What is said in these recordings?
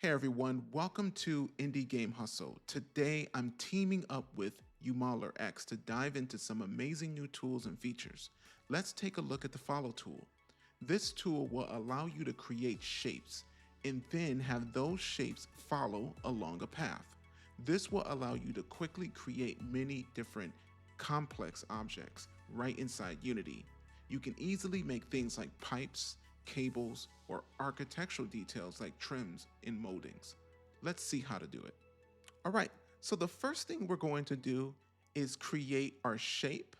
Hey everyone, welcome to Indie Game Hustle. Today I'm teaming up with UModeler X to dive into some amazing new tools and features. Let's take a look at the Follow tool. This tool will allow you to create shapes and then have those shapes follow along a path. This will allow you to quickly create many different complex objects right inside Unity. You can easily make things like pipes, cables, or architectural details like trims and moldings. Let's see how to do it. All right, so the first thing we're going to do is create our shape,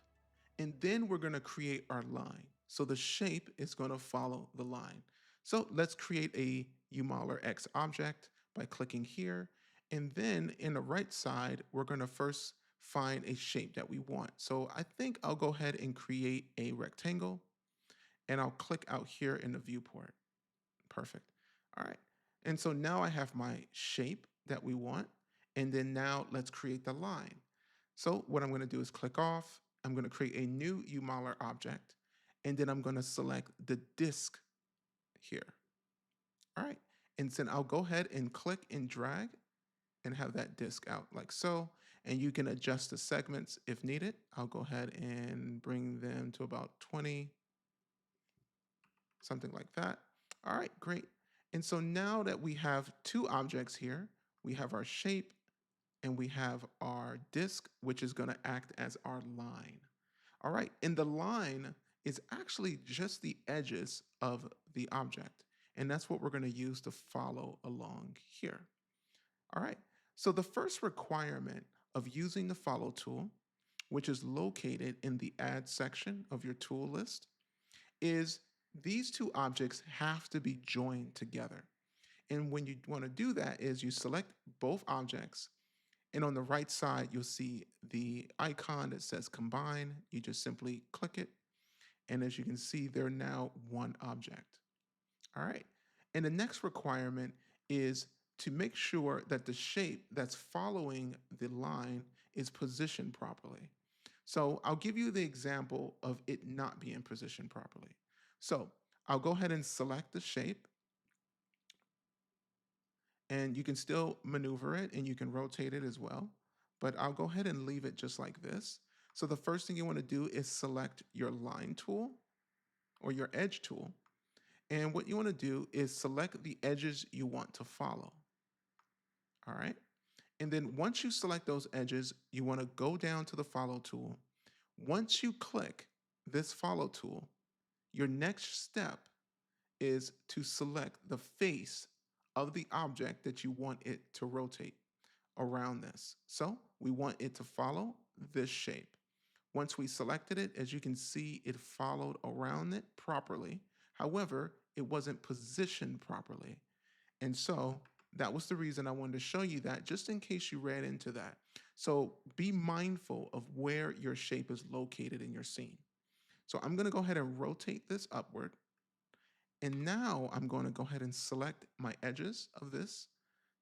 and then we're going to create our line. So the shape is going to follow the line. So let's create a UModeler X object by clicking here, and then in the right side, we're going to first find a shape that we want. So I think I'll go ahead and create a rectangle, and I'll click out here in the viewport. Perfect. All right. And so now I have my shape that we want. And then now let's create the line. So what I'm going to do is click off. I'm going to create a new UModeler object. And then I'm going to select the disk here. All right. And then I'll go ahead and click and drag and have that disk out like so. And you can adjust the segments if needed. I'll go ahead and bring them to about 20, something like that. All right, great. And so now that we have two objects here, we have our shape and we have our disk, which is going to act as our line. All right, and the line is actually just the edges of the object. And that's what we're going to use to follow along here. All right, so the first requirement of using the follow tool, which is located in the add section of your tool list, is these two objects have to be joined together. And when you want to do that is you select both objects, and on the right side you'll see the icon that says combine. You just simply click it, and as you can see, they're now one object. All right. And the next requirement is to make sure that the shape that's following the line is positioned properly. So I'll give you the example of it not being positioned properly. So I'll go ahead and select the shape, and you can still maneuver it and you can rotate it as well, but I'll go ahead and leave it just like this. So the first thing you want to do is select your line tool or your edge tool. And what you want to do is select the edges you want to follow. All right. And then once you select those edges, you want to go down to the follow tool. Once you click this follow tool, your next step is to select the face of the object that you want it to rotate around this. So we want it to follow this shape. Once we selected it, as you can see, it followed around it properly. However, it wasn't positioned properly. And so that was the reason I wanted to show you that, just in case you ran into that. So be mindful of where your shape is located in your scene. So I'm going to go ahead and rotate this upward. And now I'm going to go ahead and select my edges of this,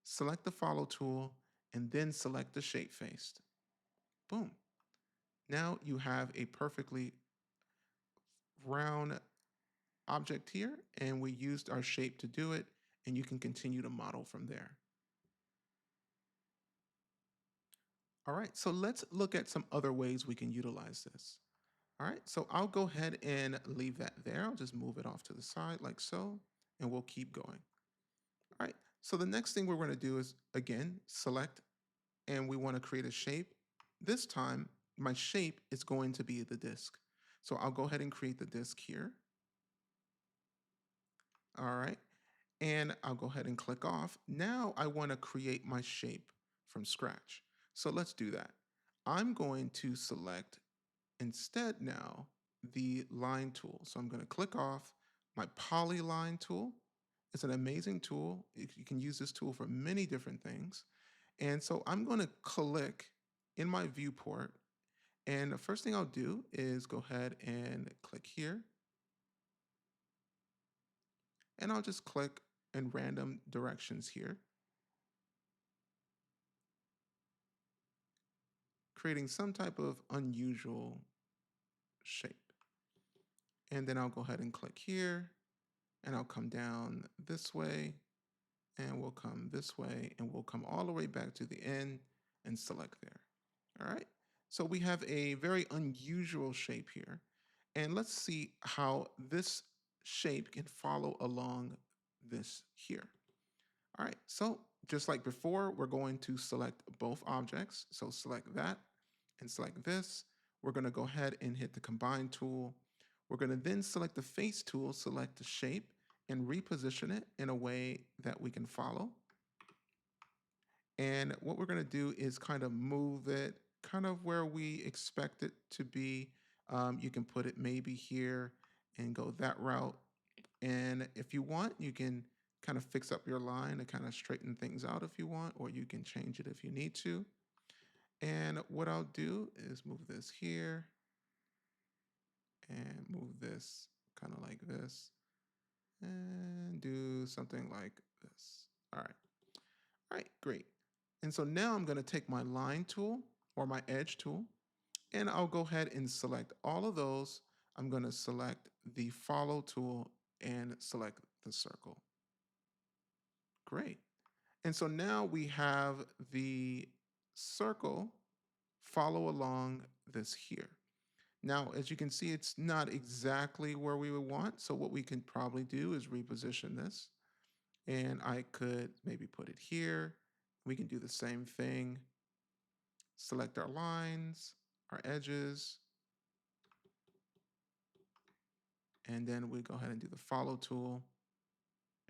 select the follow tool, and then select the shape face. Boom. Now you have a perfectly round object here, and we used our shape to do it, and you can continue to model from there. All right, so let's look at some other ways we can utilize this. All right, so I'll go ahead and leave that there. I'll just move it off to the side like so, and we'll keep going. All right, so the next thing we're going to do is, again, select, and we want to create a shape. This time, my shape is going to be the disk. So I'll go ahead and create the disk here. All right, and I'll go ahead and click off. Now I want to create my shape from scratch. So let's do that. I'm going to select instead now the line tool. So I'm going to click off my polyline tool. It's an amazing tool. You can use this tool for many different things. And so I'm going to click in my viewport. And the first thing I'll do is go ahead and click here. And I'll just click in random directions here, creating some type of unusual shape. And then I'll go ahead and click here, and I'll come down this way, and we'll come this way and we'll come all the way back to the end and select there. All right. So we have a very unusual shape here. And let's see how this shape can follow along this here. All right, so just like before, we're going to select both objects. So select that and select this. We're going to go ahead and hit the combine tool. We're going to then select the face tool, select the shape, and reposition it in a way that we can follow. And what we're going to do is kind of move it kind of where we expect it to be. You can put it maybe here and go that route. And if you want, you can kind of fix up your line to kind of straighten things out if you want, or you can change it if you need to. And what I'll do is move this here and move this kind of like this and do something like this. All right. All right, great. And so now I'm going to take my line tool or my edge tool, and I'll go ahead and select all of those. I'm going to select the follow tool and select the circle. Great. And so now we have the circle follow along this here. Now, as you can see, it's not exactly where we would want. So what we can probably do is reposition this. And I could maybe put it here. We can do the same thing. Select our lines, our edges, and then we go ahead and do the follow tool.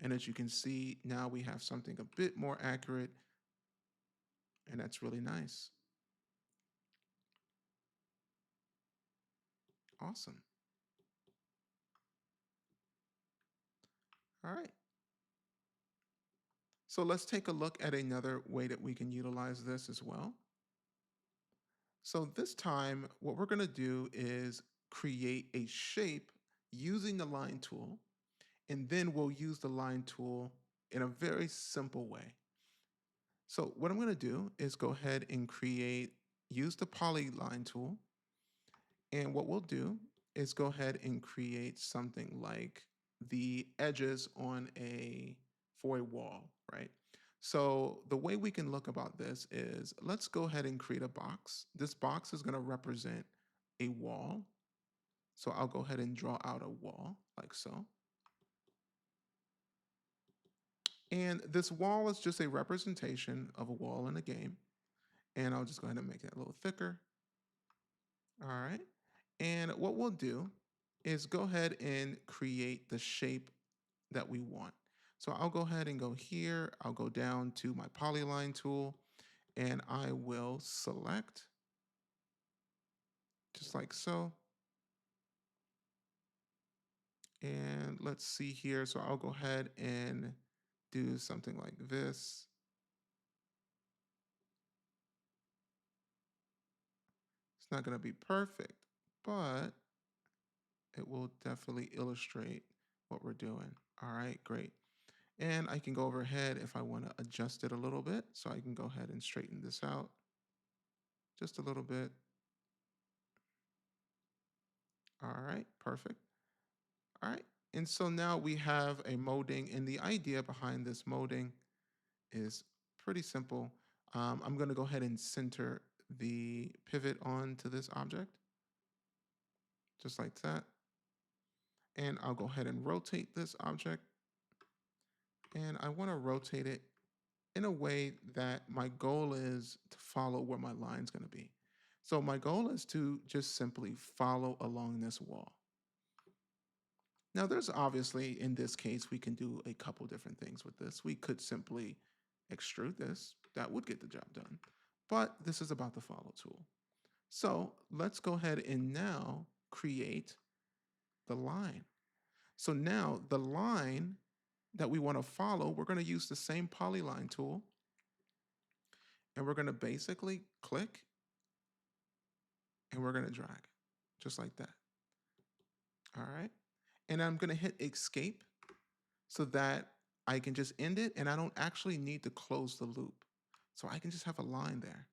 And as you can see, now we have something a bit more accurate, and that's really nice. Awesome. All right. So let's take a look at another way that we can utilize this as well. So this time, what we're going to do is create a shape using the line tool, and then we'll use the line tool in a very simple way. So what I'm going to do is go ahead and use the polyline tool. And what we'll do is go ahead and create something like the edges for a wall, right? So the way we can look about this is let's go ahead and create a box. This box is going to represent a wall. So I'll go ahead and draw out a wall like so. And this wall is just a representation of a wall in a game. And I'll just go ahead and make it a little thicker. All right. And what we'll do is go ahead and create the shape that we want. So I'll go ahead and go here. I'll go down to my polyline tool and I will select just like so. And let's see here. So I'll go ahead and do something like this. It's not going to be perfect, but it will definitely illustrate what we're doing. All right, great. And I can go overhead if I want to adjust it a little bit. So I can go ahead and straighten this out just a little bit. All right, perfect. All right, and so now we have a molding, and the idea behind this molding is pretty simple. I'm going to go ahead and center the pivot onto this object, just like that. And I'll go ahead and rotate this object. And I want to rotate it in a way that my goal is to follow where my line's going to be. So my goal is to just simply follow along this wall. Now there's obviously, in this case, we can do a couple different things with this. We could simply extrude this. That would get the job done. But this is about the follow tool. So let's go ahead and now create the line. So now the line that we want to follow, we're going to use the same polyline tool. And we're going to basically click and we're going to drag just like that. All right. And I'm going to hit escape so that I can just end it and I don't actually need to close the loop. So I can just have a line there.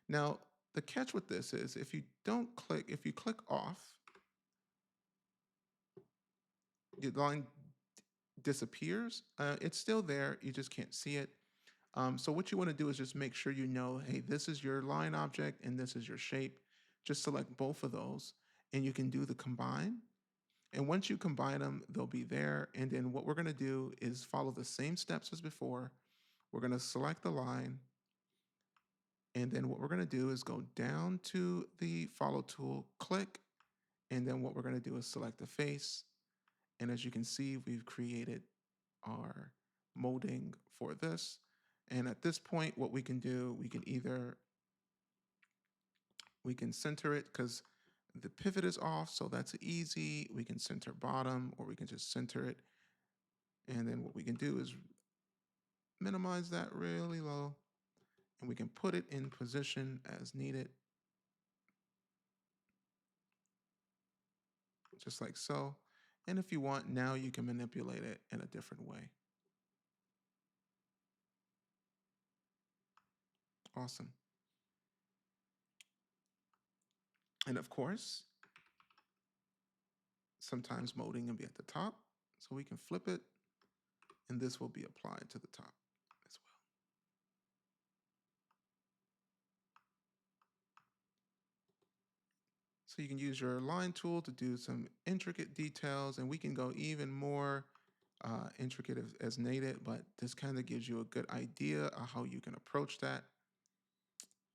Now, the catch with this is if you click off, the line disappears. It's still there. You just can't see it. So what you want to do is just make sure you know, hey, this is your line object and this is your shape. Just select both of those and you can do the combine. And once you combine them, they'll be there. And then what we're going to do is follow the same steps as before. We're going to select the line. And then what we're going to do is go down to the follow tool, click. And then what we're going to do is select the face. And as you can see, we've created our molding for this. And at this point, what we can do, we can center it because the pivot is off, so that's easy. We can center bottom, or we can just center it. And then what we can do is minimize that really low, and we can put it in position as needed, just like so. And if you want, now you can manipulate it in a different way. Awesome. And of course, sometimes molding can be at the top, so we can flip it, and this will be applied to the top as well. So you can use your line tool to do some intricate details, and we can go even more intricate as needed, but this kind of gives you a good idea of how you can approach that.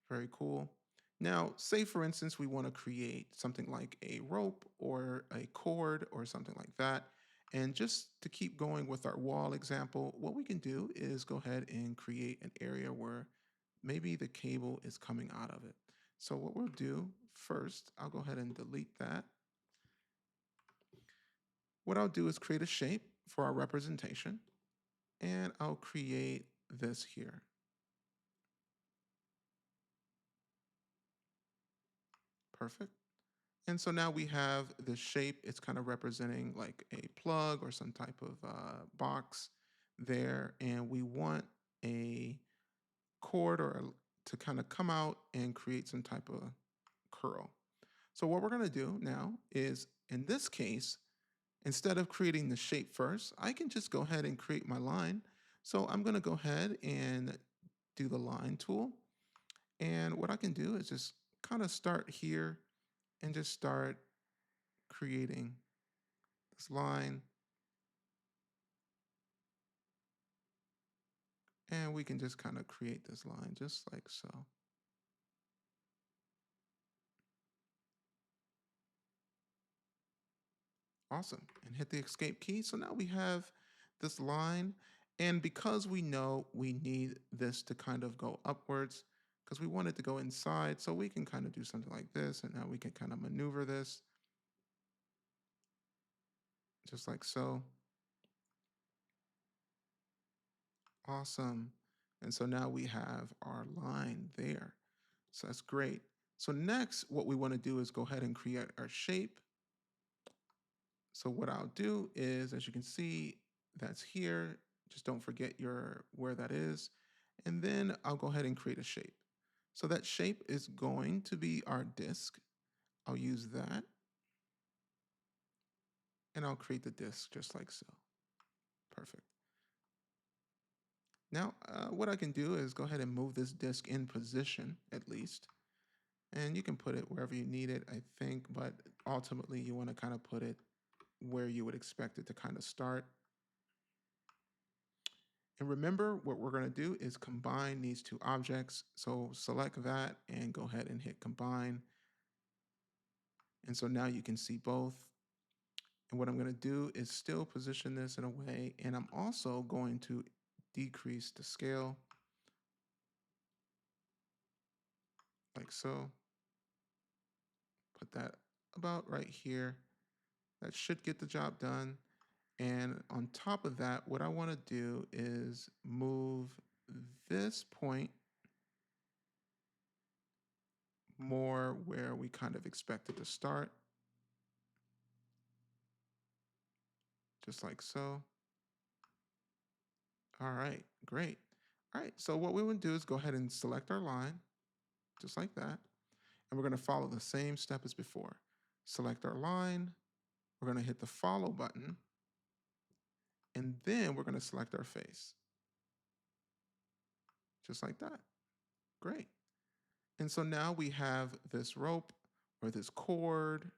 Very cool. Now, say for instance, we want to create something like a rope or a cord or something like that. And just to keep going with our wall example, what we can do is go ahead and create an area where maybe the cable is coming out of it. So what we'll do first, I'll go ahead and delete that. What I'll do is create a shape for our representation, and I'll create this here. Perfect. And so now we have the shape. It's kind of representing like a plug or some type of box there. And we want a cord to kind of come out and create some type of curl. So what we're going to do now is, in this case, instead of creating the shape first, I can just go ahead and create my line. So I'm going to go ahead and do the line tool. And what I can do is just kind of start here and just start creating this line. And we can just kind of create this line just like so. Awesome. And hit the escape key. So now we have this line. And because we know we need this to kind of go upwards, because we want it to go inside, so we can kind of do something like this. And now we can kind of maneuver this just like so. Awesome. And so now we have our line there. So that's great. So next, what we want to do is go ahead and create our shape. So what I'll do is, as you can see, that's here. Just don't forget where that is. And then I'll go ahead and create a shape. So that shape is going to be our disk. I'll use that. And I'll create the disk just like so. Perfect. Now, what I can do is go ahead and move this disk in position, at least. And you can put it wherever you need it, I think. But ultimately, you want to kind of put it where you would expect it to kind of start. And remember, what we're going to do is combine these two objects. So select that and go ahead and hit combine. And so now you can see both. And what I'm going to do is still position this in a way. And I'm also going to decrease the scale like so. Put that about right here. That should get the job done. And on top of that, what I want to do is move this point more where we kind of expect it to start. Just like so. All right, great. All right, so what we would do is go ahead and select our line, just like that. And we're going to follow the same step as before. Select our line. We're going to hit the follow button. And then we're going to select our face. just like that. Great. And so now we have this rope or this cord,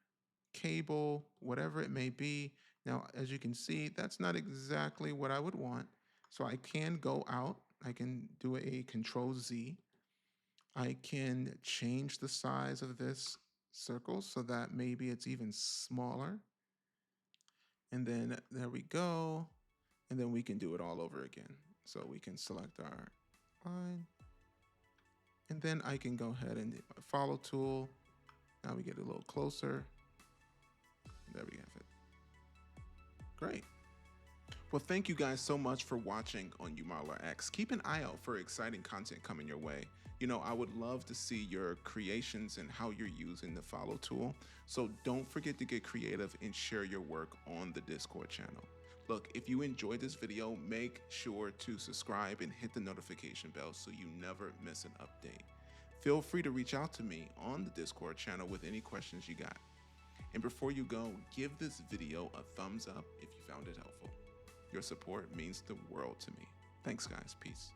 cable, whatever it may be. Now, as you can see, that's not exactly what I would want. So I can go out, I can do a Control Z. I can change the size of this circle so that maybe it's even smaller. And then there we go. And then we can do it all over again. So we can select our line. And then I can go ahead and follow tool. Now we get a little closer. There we have it. Great. Well, thank you guys so much for watching on UModeler X. Keep an eye out for exciting content coming your way. You know, I would love to see your creations and how you're using the follow tool. So don't forget to get creative and share your work on the Discord channel. Look, if you enjoyed this video, make sure to subscribe and hit the notification bell so you never miss an update. Feel free to reach out to me on the Discord channel with any questions you got. And before you go, give this video a thumbs up if you found it helpful. Your support means the world to me. Thanks, guys. Peace.